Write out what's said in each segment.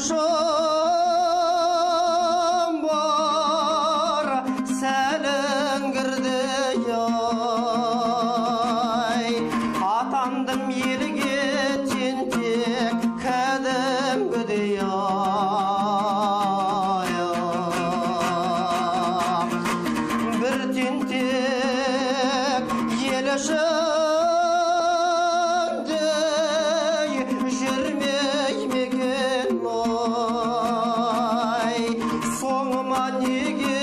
Yaşım var senin girdi yay. Atandım yelge tintik kadım gidi yay. Bir tintik yelişinde jirmey mekin oy. Soğuma nege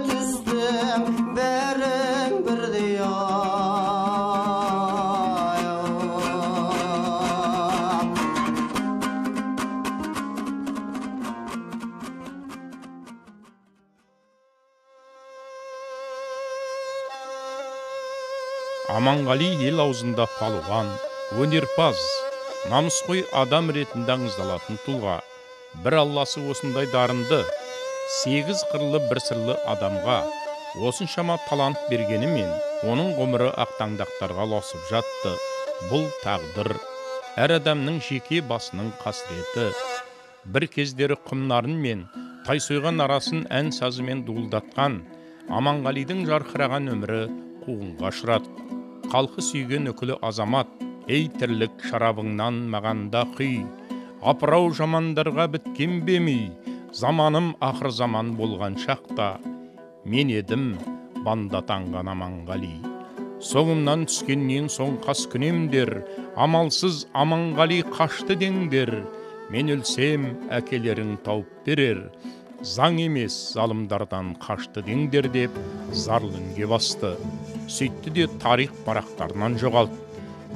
tüstüm berim bir diyay. Аманғали ел аузында палуан, өнерпаз, намысқой адам ретінде аңыздалатын тұлға. Бір алласы осындай дарынды, 8 қырлы бір сырлы адамға осыншама талант бергенімен, оның ғұмыры ақтаңдақтарға лосып жатты. Бұл тағдыр, әр адамның жеке басының қасіреті. Бір кездері құмнарын мен тайсойған арасын ән сазымен дуылдатқан Аманғалидың жарқыраған өмірі қуғынға ұшырады. Халқы сүйген өкілі азамат, ей тірлік шарабыңнан мағанда құй. Апырау жамандарға біткен бемей, заманым ақыр заман болған шақта. Мен едім бандатанған Аманғали. Соңымнан түскеннен соң қас күнемдер, амалсыз Аманғали қашты деңдер. Мен өлсем әкелерің тауып берер, заң емес залымдардан қашты деңдер деп зарлы үнге басты. Сөйтті де тарих парақтарынан жоғалды.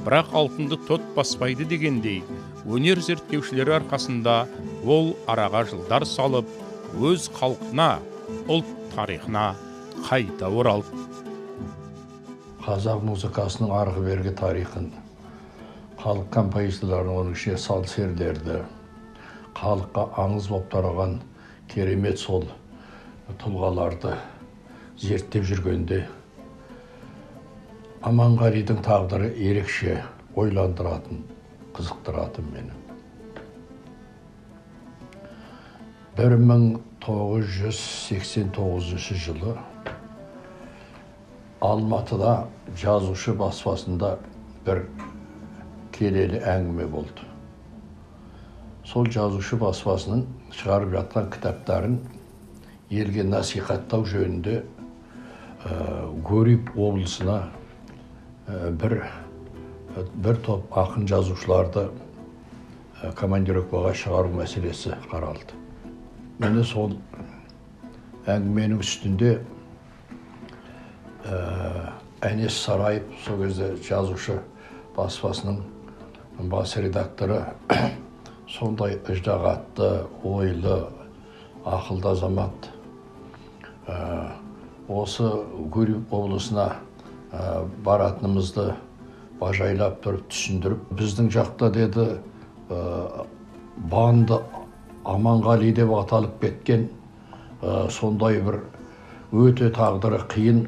Бірақ алтынды тот баспайды дегендей, өнер зерттеушілері арқасында ол араға жылдар салып, өз халқына, ұлт тарихына қайта оралды. Қазақ музыкасының арғы бергі тарихын, халық композиторларын, оның ішіне сал серлерді, халыққа аңыз боп тараған керемет сол тұлғаларды зерттеп жүргенде Аманғалидың тағдыры ерекше ойландыратын, қызықтыратын мені. 1989 жылы Алматыда жазушы баспасында бір келелі әңгіме болды. Сол жазушы баспасының шығарып жатқан кітаптарын елге насихаттау жөнінде Гурьев облысына бір топ ақын жазушыларды командировкаға шығару мәселесі қаралды. Мені сол әңгіменің үстінде Әнес Сараев, сол кезде жазушы баспасының бас редакторы, сондай ыждағатты, ойлы, ақылды азамат. Осы Гурьев облысына баратынымызды бажайлап тұрып түсіндіріп, біздің жақта деді, банды Аманғали деп аталып кеткен, сондай бір өте тағдыры қиын,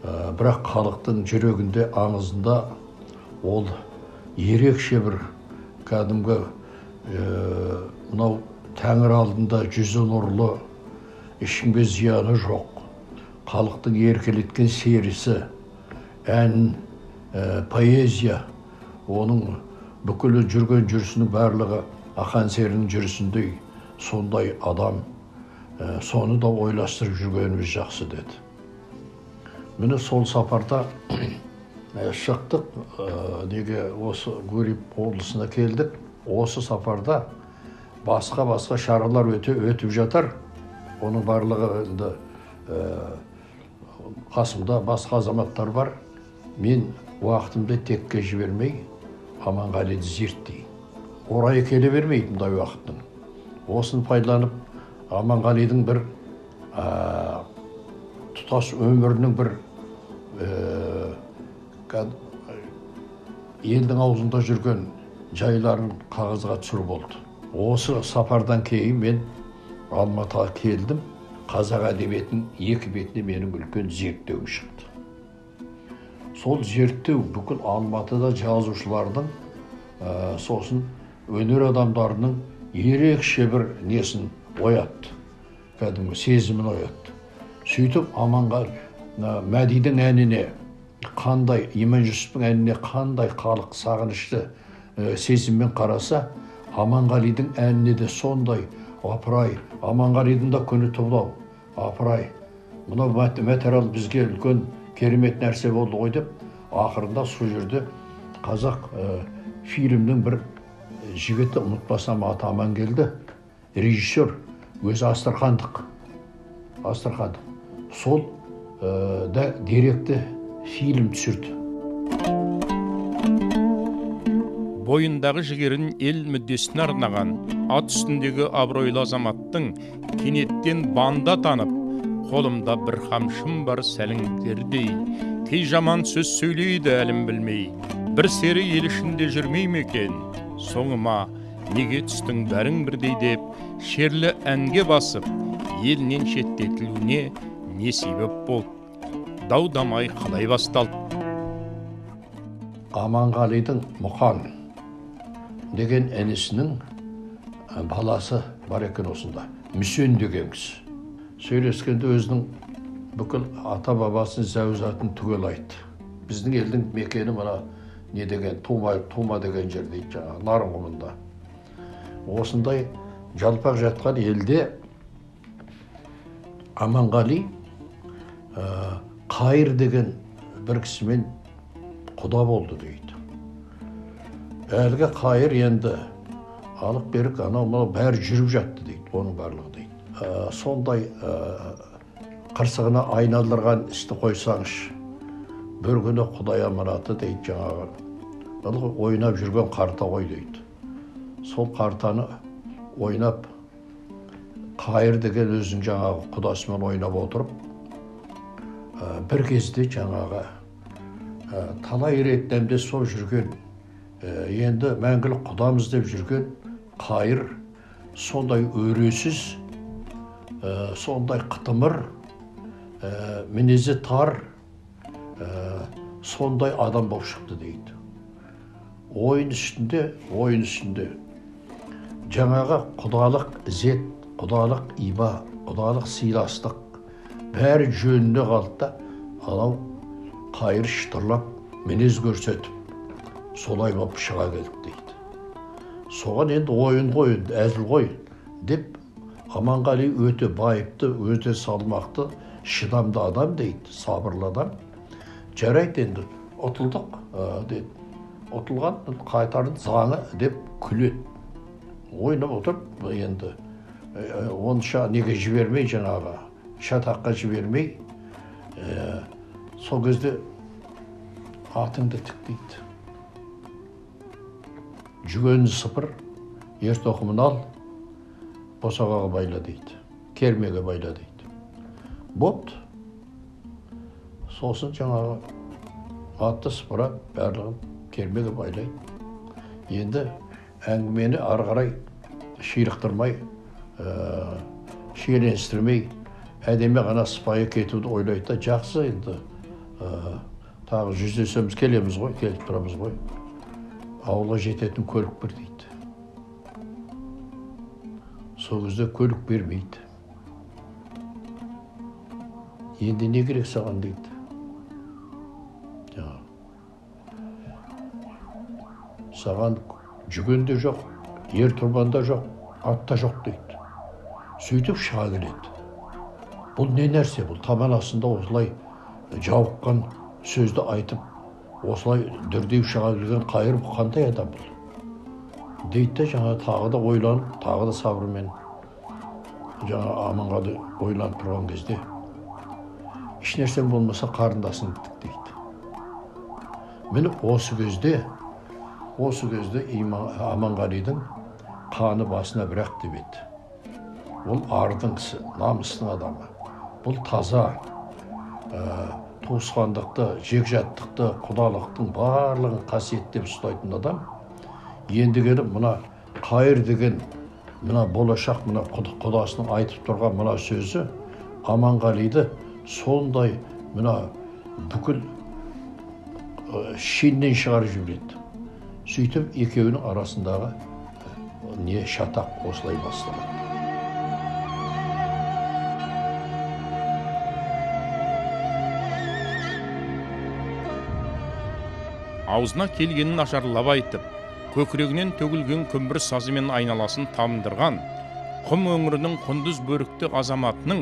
бірақ халықтың жүрегінде, аңызында ол ерекше бір кәдімгі мынау тәңір алдында жүзі нұрлы, ешкімге зияны жоқ, халықтың еркелеткен серісі, ән, поэзия, оның бүкілі жүрген жүрісінің барлығы ақан серінің жүрісіндей сондай адам, соны да ойластырып жүргеніміз жақсы деді. Міне сол сапарда шықтық, неге осы Гурьев облысына келдік. Осы сапарда басқа шаралар өтіп жатар. Оның барлығы енді қасымда басқа азаматтар бар. Мен уақытымды текке жібермей, Аманғалиді зерттейін. Орайы келе бермейді мұндай уақыттың. Осыны пайдаланып, Аманғалидың бір тұтас өмірінің бір елдің аузында жүрген жайларын қағазға түсіру болды. Осы сапардан кейін мен Алматыға келдім. Қазақ әдебиетінің екі бетіне менің үлкен зерттеуім шықты. Сол зерттеу бүкіл Алматыда жазушылардың, сосын өнер адамдарының ерекше бір несін оятты, кәдімгі сезімін оятты. Сөйтіп Аманғали Мәдидің әніне қандай, Иман Жүсіптің әніне қандай халық сағынышты сезіммен қараса, Аманғалидың әніне де сондай, апырай, Аманғалидың да күні туылау, апырай, мынау материал бізге үлкен керемет нәрсе болды ғой деп, ақырында сол жерде қазақ фильмнің бір жігіті, ұмытпасам аты Амангелді, режиссер, өзі Астрахандық. Сол да деректі фильм түсірді. Бойындағы жігерін ел мүддесіне арнаған ат үстіндегі абыройлы азаматтың кенеттен банда танып, қолымда бір қамшым бар сәліңдердей, кей жаман сөз сөйлейді әлім білмей, бір сері ел ішінде жүрмей ме екен, соңыма неге түстің бәрің бірдей деп, шерлі әнге басып, елінен шеттетілуіне не себеп болды? Дау-дамай қалай басталды? Аманғалидың Мұқан деген інісінің баласы бар екен осында. Мүсен деген кісі. Сөйлескенде өзінің бүкіл ата-бабасын, зәузатын түгел айтты. Біздің елдің мекені мына не деген, Тума деген жер дейді, жаңағы Нарынғұмында. Осындай жалпақ жатқан елде Аманғали Қайыр деген бір кісімен құда болды дейді. Әлгі Қайыр енді алық берік анау бәрі жүріп жатты дейді, оның барлығы дейді. Сондай қырсығына айналдырған істі қойсаңыз, бір күні Құдай аманаты дейді, жаңағы ойнап жүрген қарта ғой дейді. Сол қартаны ойнап, Қайыр деген өзің жаңағы құдасымен ойнап отырып, бір кезде жаңағы талай рет дәмдесіп жүрген, енді мәңгілік құдамыз деп жүрген Қайыр сондай өресіз, сондай қытымыр, мінезі тар, сондай адам болып шықты дейді. Ойын үстінде жаңағы құдалық ізет, құдалық иба, құдалық сыйластық бәрі жөніне қалды да, анау Қайыр шытырлап, мінез көрсетіп, солай болып шыға келді дейді. Соған енді ойын қойын, әзіл қойын деп, Аманғали өте байыпты, өте салмақты, шыдамды адам дейді, сабырлы адам. Жарайды енді, ұтылдық дейді. Ұтылған қайтардың заңы деп күледі. Ойнап отырып, енді онша неге жібермей, жаңағы шатаққа жібермей, сол кезде атыңды тік дейді. Жүгенін сыпыр, ер тоқымын ал, босағаға байла дейді, кермеге байла дейді. Бопты. Сосын жаңағы атты сыпырап, барлығын кермеге байлайды. Енді әңгімені ары қарай ширықтырмай, шиеленістірмей, әдемі ғана сыпайы кетуді ойлайды да, жақсы енді тағы жүздесеміз келеміз ғой, келіп тұрамыз ғой. Ауылға жететін көлік бір дейді. Сол кезде көлік бермейді. Енді не керек саған дейді. Саған жүген де жоқ, ер тұрман да жоқ, ат та жоқ дейді. Сөйтіп шыға келеді. Бұл не нәрсе? Бұл таман астында осылай жауыққан сөзді айтып, осылай дүрдей шыға келген Қайыр қандай адам бұл? Дейді, жаңа тағы да ойланып, тағы да сабырмен жаңа Аманғали ойланып тұрған кезде, еш нәрсен болмаса қарындасын еттік дейді. Міне осы кезде Аманғалидың қаны басына бірақ деп еді. Ол ардың кісі, намыстың адамы. Бұл таза, туысқандықты, жекжаттықты, құдалықтың барлығын қасиеттеп ұстайтын адам. Енді келіп мына Қайыр деген, мына болашақ, мына құдасының айтып тұрған мына сөзі Аманғалиді сондай мына бүкіл шеннен шығарып жібереді. Сөйтіп екеуінің арасындағы не шатақ осылай басталады. Аузына келгенін ашарлап айтып, көкірегінен төгілген күмбір сазымен айналасын тамдырған құм өңірінің құндыз бөрікті азаматының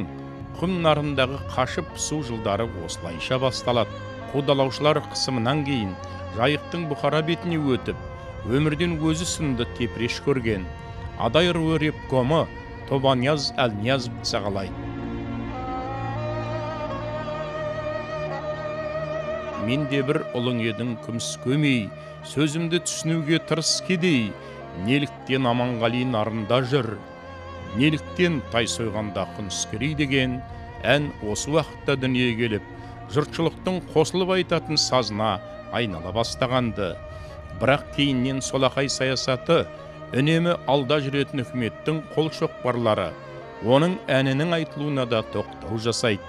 құм нарындағы қашып пысу жылдары осылайша басталады. Қудалаушылар қысымынан кейін жайықтың бұқара бетіне өтіп, өмірден өзі сынды тепреш көрген адай руы репкомы Тобанияз Әлнияз сағалайды. Мен де бір ұлың едің күміс көмей, сөзімді түсінуге тырыс кедей, неліктен Аманғали нарында жүр, неліктен тай сойғанда күнскірей деген ән осы уақытта дүние келіп, жұртшылықтың қосылып айтатын сазына айнала бастағанды. Бірақ кейіннен солақай саясаты, үнемі алда жүретін үкіметтің қол шоқпарлары, оның әнінің айтылуына да тоқтау жасайды.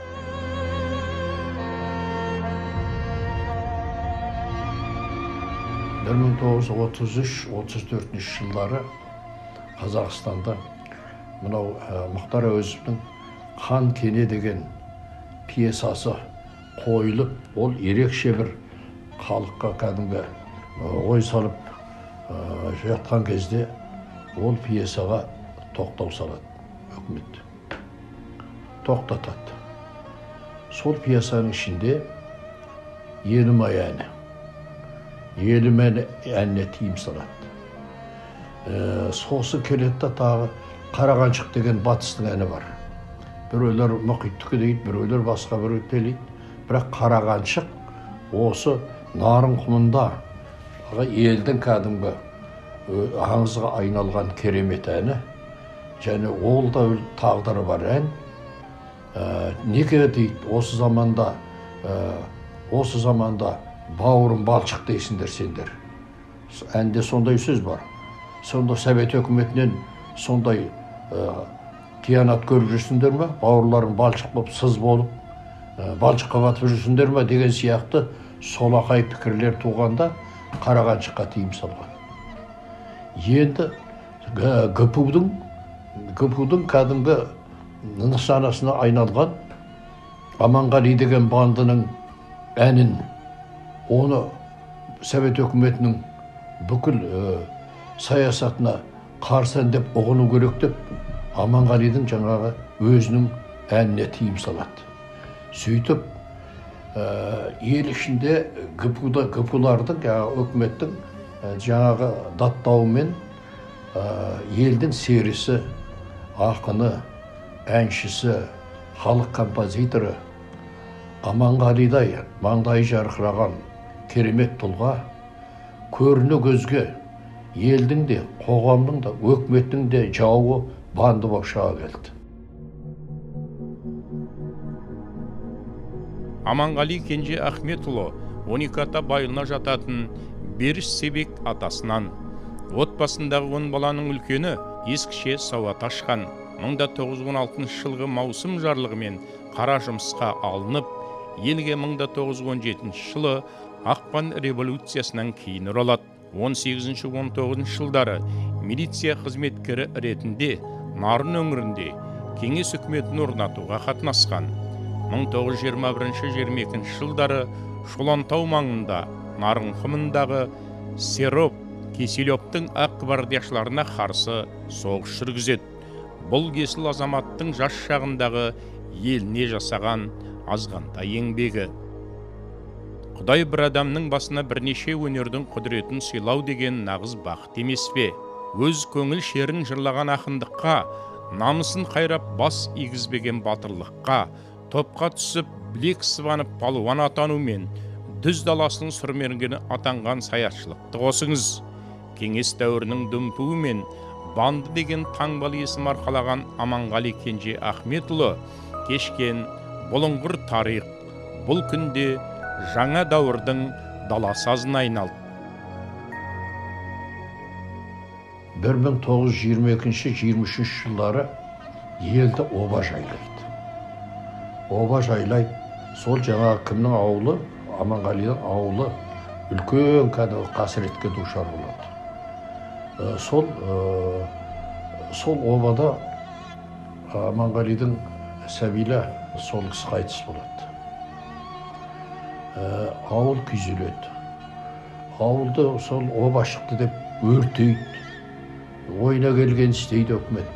1933-34 жылдары Қазақстанда мынау Мұхтар Әуезовтің «Хан кене» деген пьесасы қойылып, ол ерекше бір халыққа кәдімгі ой салып жатқан кезде ол пьесаға тоқтау салады үкімет. Тоқтатады. Сол пьесаның ішінде «Елім-ай» әні. «Елім» әніне тиым салады. Сосы келетті тағы «Қарағаншық» деген батыстың әні бар. Біреулер мұхиттікі дейді, біреулер басқа біреу телейді. Бірақ Қарағаншық осы нарын құмында елдің кәдімгі аңызға айналған керемет әні. Және ол да тағдыры бар ән. Неге дейді, осы заманда бауырым балшық дейсіңдер сендер. Әнде сондай сөз бар. Сонда Совет өкіметінен сондай қиянат көріп жүрсіңдер ме? Бауырларың балшық болып, сыз болып, балшыққа батып жүрсіңдер ме? Деген сияқты солақай пікірлер туғанда Қарағаншыққа тиым салған. Енді ГПУ-дың кәдімгі нысанасына айналған Аманғали деген бандының әнін, оны Совет өкіметінің бүкіл саясатына қарсы деп ұғыну керек деп Аманғалидың жаңағы өзінің әніне тиым салады. Сөйтіп ел ішінде ГПУ-лардың, өкіметтің жаңағы даттауымен елдің серісі, ақыны, әншісі, халық композиторы Аманғалидай маңдайы жарқыраған керемет тұлға көріні көзге елдің де, қоғамның да, өкіметтің де жауы банды болып шыға келді. Аманғали Кенже Ахметұлы 12 ата байылына жататын Беріш Себек атасынан. Отбасындағы 10 баланың үлкені ескіше сауат ашқан. 1916 жылғы маусым жарлығымен қара жұмысқа алынып, елге 1917 жылы ақпан революциясынан кейін оралады. 18-19 жылдары милиция қызметкері ретінде Нарын өңірінде кеңес үкіметін орнатуға қатынасқан. 1921-22 жылдары Шолантау маңында Нарын құмындағы Серов Киселевтің ақ гвардияшыларына қарсы соғыс жүргізеді. Бұл кесіл азаматтың жас шағындағы еліне жасаған азғантай еңбегі. Құдай бір адамның басына бірнеше өнердің құдіретін сыйлау деген нағыз бақыт емес пе? Өз көңіл шерін жырлаған ақындыққа, намысын қайрап бас игізбеген батырлыққа, топқа түсіп білек сыбанып палуан атанумен, дүз даласының сүрмергені атанған саятшылықты қосыңыз. Кеңес дәуірінің дүмпуімен банды деген таңбалы есім арқалаған Аманғали Кенже Ахметұлы кешкен бұлыңғыр тарих бұл күнде жаңа дәуірдің дала сазына айналды. 1922-23 жылдары елді оба жайлайды. Оба жайлайды. Сол жаңа кімнің ауылы, Аманғалидың ауылы үлкен кәдімгі қасіретке душар болады. сол обада Аманғалидың сәбилі сол кісі қайтыс болады. Ауыл күйзеледі. Ауылды сол оба шықты деп өртейді. Ойына келген істейді өкімет.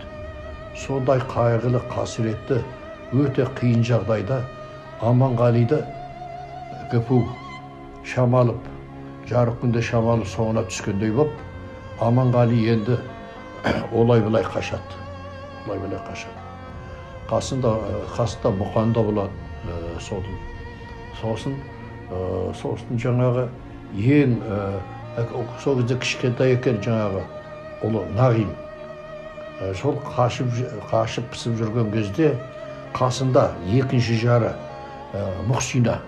Сондай қайғылы, қасіретті, өте қиын жағдайда Аманғалиді гүпу шамалып, жарық күнде шамалып соңына түскендей боп, Аманғали енді олай-бұлай қашады. Қасында Мұқанда болады сосын жаңағы ең сол кезде кішкентай екен жаңағы ұлы Нағим. Сол қашып пісіп жүрген кезде қасында екінші жары Мұхсина.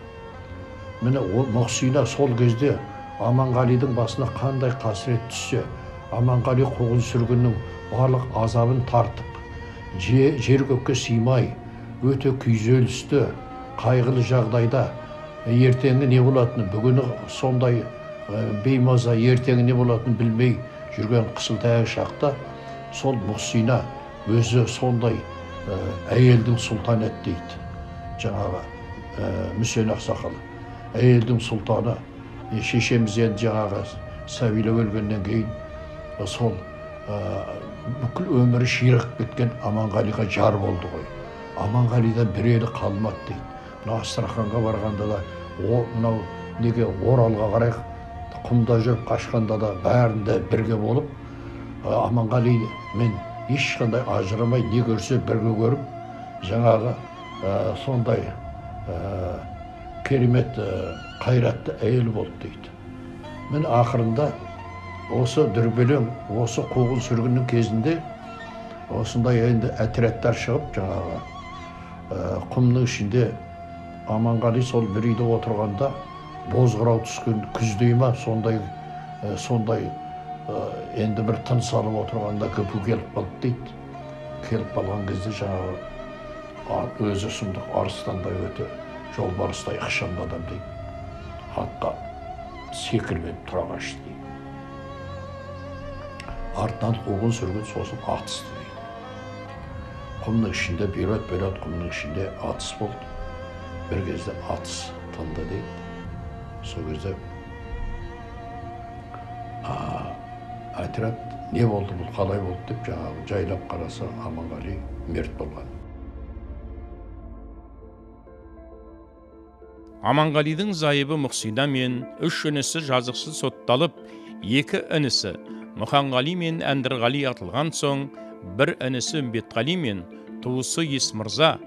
Міне Мұхсина сол кезде Аманғалидың басына қандай қасірет түссе, Аманғали қуғын сүргіннің барлық азабын тартып, жер көкке сыймай, өте күйзелісті, қайғылы жағдайда ертеңі не болатыны, бүгіні сондай беймаза, ертеңі не болатыны білмей жүрген қысылтаяң шақта, сол Мұхсина өзі сондай әйелдің сұлтаны дейді. Жаңағы Мүсен Ақсақалы. Әйелдің сұлтаны, шешеміз енді жаңағы сәбилі өлгеннен кейін сол бүкіл өмірі ширығып кеткен Аманғалиға жар болды ғой. Аманғалидан бір елі қалмады дейді. Мына Астраханға барғанда да, мынау неге Оралға қарай құмда жүріп қашқанда да бәрінде бірге болып, Аманғали мен ешқандай ажырамай не көрсе бірге көріп, жаңағы сондай керемет қайратты әйел болды дейді. Мен ақырында осы дүрбелең, осы қуғын сүргіннің кезінде осындай енді отрядтар шығып, жаңағы құмның ішінде Аманғали сол бір үйде отырғанда бозғырау түскен күздей ма, сондай енді бір тыныс алып отырғанда көпу келіп қалды дейді. Келіп қалған кезде жаңағы өзі сұмдық арыстандай өте жолбарыстай ықшамды адам дейді. Атқа секірмеп тұра қашты дейді. Артынан қуғын сүргін сосын атысты дейді. Құмның ішінде, бейрат құмның ішінде атыс болды. Bir кезде атыс тынды дейді. Сол кезде отряд не болды, бұл қалай болды деп жаңағы жайлап қараса Аманғали мерт болған. Аманғалидың зайыбы Мұхсина мен үш інісі жазықсыз сотталып, екі інісі Мұханғали мен Әндірғали атылған соң, бір інісі Үмбетқали мен туысы Есмырза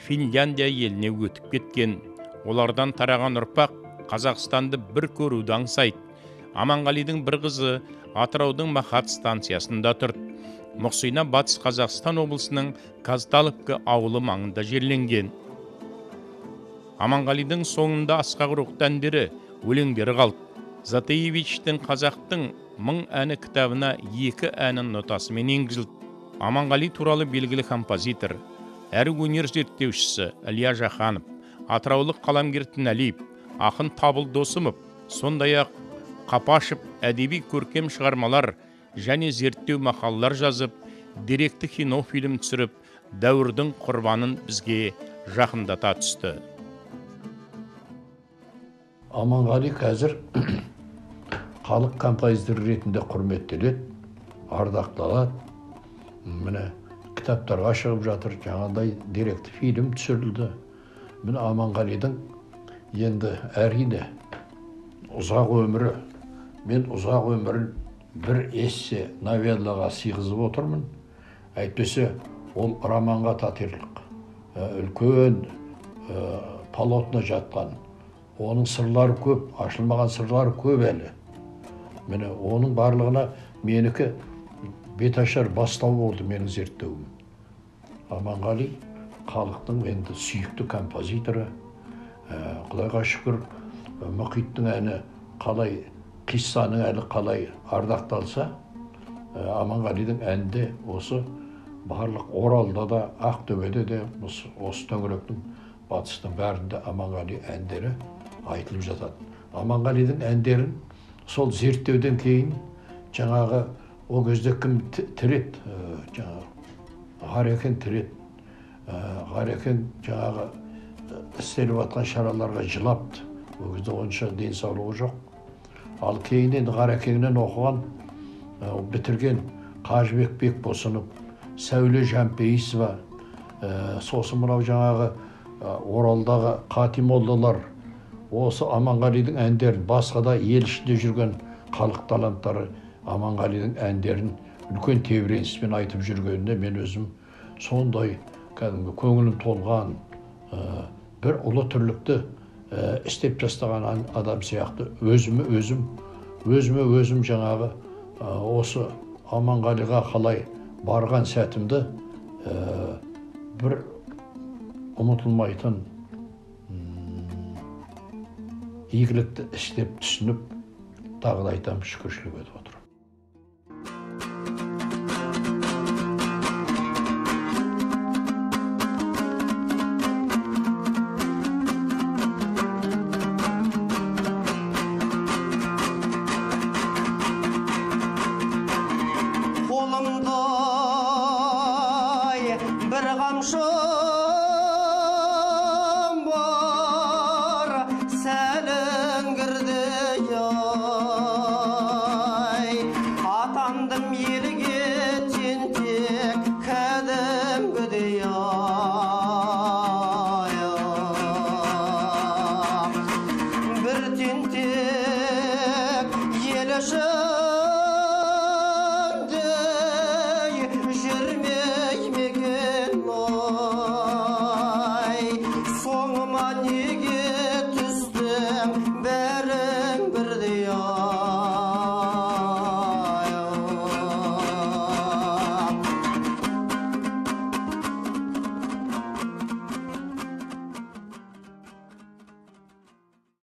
Финляндия еліне өтіп кеткен. Олардан тараған ұрпақ Қазақстанды бір көруді аңсайды. Аманғалидың бір қызы Атыраудың Махат станциясында тұр. Мұхсина Батыс Қазақстан облысының Казталовка ауылы маңында жерленген. Аманғалидың соңында Асқақ рухты әндері, өлеңдері қалды. Затаевичтің қазақтың 1000 әні кітабына 2 әнін нотасымен енгізілді. Аманғали туралы белгілі композитор, әрі өнер зерттеушісі Илья Жаханов, атыраулық қаламгер Тінәлиев, ақын Табыл Досымов, сондай-ақ Қапашев әдеби көркем шығармалар және зерттеу мақалалар жазып, деректі кино фильм түсіріп, дәуірдің құрбанын бізге жақындата түсті. Аманғали қазір халық композитор ретінде құрметтеледі, ардақталады. Міне кітаптарға шығып жатыр, жаңағыдай деректі фильм түсірілді. Міне Аманғалидың енді әрине ұзақ өмірі, мен ұзақ өмірін бір эссе, новеллаға сыйғызып отырмын. Әйтпесе ол романға татерлік, үлкен полотно жатқан. Оның сырлары көп, ашылмаған сырлары көп әлі. Міне оның барлығына менікі беташар бастау болды менің зерттеуім. Аманғали халықтың енді сүйікті композиторы. Құдайға шүкір, Мұхиттың әні қалай, қиссаның әні қалай ардақталса, Аманғалидың әнде осы барлық Оралда да, Ақтөбеде де, осы төңіректің батыстың бәрінде Аманғали әндері айтылып жатады. Аманғалидың әндерін сол зерттеуден кейін жаңағы о кезде кім тіреді, жаңағы Ғарекең тіреді. Ғарекең жаңағы істеліп жатқан шараларға жылапты. Ол кезде онша денсаулығы жоқ. Ал кейіннен Ғарекеңнен оқыған, бітірген Қажыбек Бекбосынов, Сәуле Жампейісова, сосын мынау жаңағы Оралдағы Қатимоллалар, осы Аманғалидың әндерін, басқа да ел ішінде жүрген халық таланттары Аманғалидың әндерін үлкен тебіреніспен айтып жүргеніне мен өзім сондай кәдімгі көңілім толған, бір ұлы тірлікті істеп тастаған адам сияқты өзіме өзім жаңағы осы Аманғалиға қалай барған сәтімді бір ұмытылмайтын игілікті істеп түсініп, тағы да айтам, шүкіршілік етіп отырмын. Қолымда бір қамшым бар, сәліңгірді атандым елге тентек кәдімгідей бір тентек ел үшін